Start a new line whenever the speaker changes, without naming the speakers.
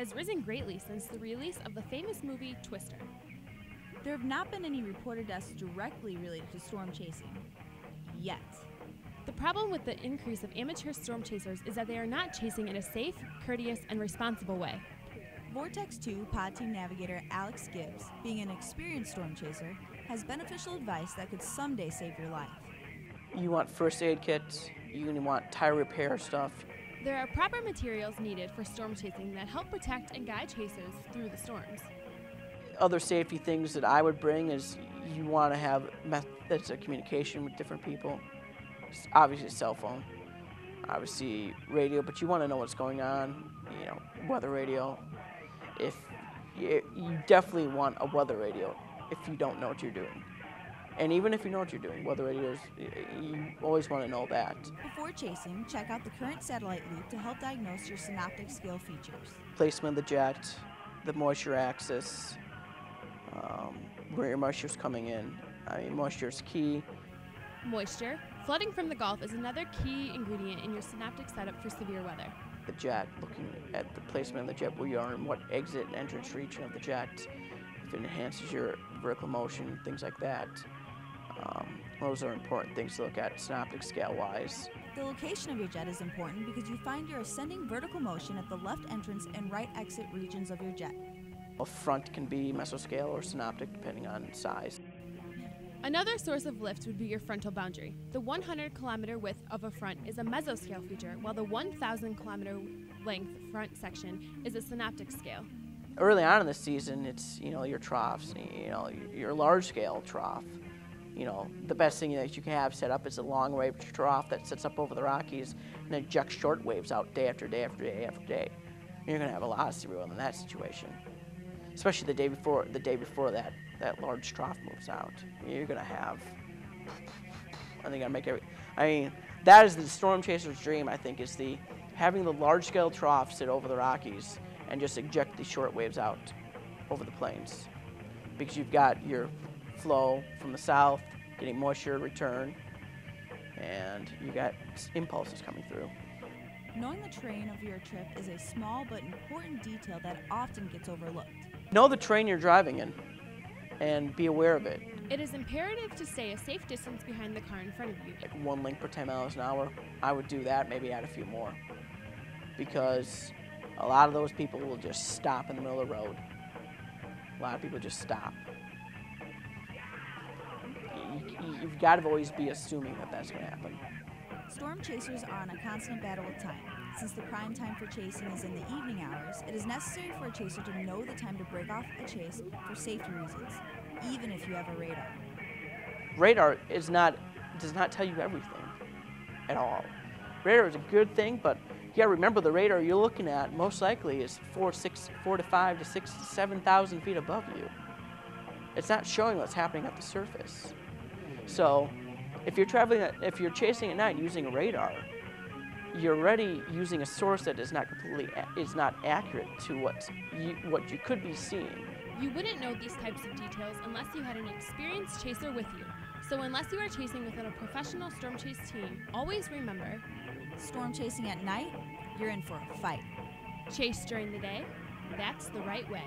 has risen greatly since the release of the famous movie Twister.
There have not been any reported deaths directly related to storm chasing. Yet.
The problem with the increase of amateur storm chasers is that they are not chasing in a safe, courteous, and responsible way.
Vortex 2 pod team navigator Alex Gibbs, being an experienced storm chaser, has beneficial advice that could someday save your life.
You want first aid kits, you want tire repair stuff.
There are proper materials needed for storm chasing that help protect and guide chasers through the storms.
Other safety things that I would bring is you want to have methods of communication with different people. Obviously cell phone, obviously radio, but you want to know what's going on, weather radio. If you definitely want a weather radio if you don't know what you're doing. And even if you know what you're doing, weather radios, you always want to know that.
Before chasing, check out the current satellite lead to help diagnose your synoptic scale features.
Placement of the jet, the moisture axis, where your moisture's coming in. Moisture is key.
Moisture. Flooding from the Gulf is another key ingredient in your synoptic setup for severe weather.
The jet, looking at the placement of the jet, where you are and what exit and entrance region of the jet, if it enhances your vertical motion, things like that. Those are important things to look at synoptic scale-wise.
The location of your jet is important because you find your ascending vertical motion at the left entrance and right exit regions of your jet.
A front can be mesoscale or synoptic, depending on size.
Another source of lift would be your frontal boundary. The 100-kilometer width of a front is a mesoscale feature, while the 1,000-kilometer length front section is a synoptic scale.
Early on in the season, it's your troughs, your large-scale trough. The best thing that you can have set up is a long-wave trough that sits up over the Rockies and ejects short waves out day after day after day after day. You're going to have a lot of severe weather in that situation, especially the day before that large trough moves out. You're going to have, that is the storm chaser's dream, I think, is having the large-scale trough sit over the Rockies and just eject these short waves out over the plains. Because you've got your flow from the south, getting moisture return, and you got impulses coming through.
Knowing the terrain of your trip is a small but important detail that often gets overlooked.
Know the terrain you're driving in and be aware of it.
It is imperative to stay a safe distance behind the car in front of you.
Like 1 link per 10 miles an hour, I would do that, maybe add a few more. Because a lot of those people will just stop in the middle of the road. A lot of people just stop. You've got to always be assuming that that's going to happen.
Storm chasers are on a constant battle with time. Since the prime time for chasing is in the evening hours, it is necessary for a chaser to know the time to break off a chase for safety reasons, even if you have a radar.
Radar does not tell you everything at all. Radar is a good thing, but you got to remember the radar you're looking at most likely is 4 to 5 to 6 to 7,000 feet above you. It's not showing what's happening at the surface. So, if you're chasing at night using a radar, you're already using a source that is not accurate to what you could be seeing.
You wouldn't know these types of details unless you had an experienced chaser with you. So unless you are chasing within a professional storm chase team, always remember,
storm chasing at night, you're in for a fight.
Chase during the day, that's the right way.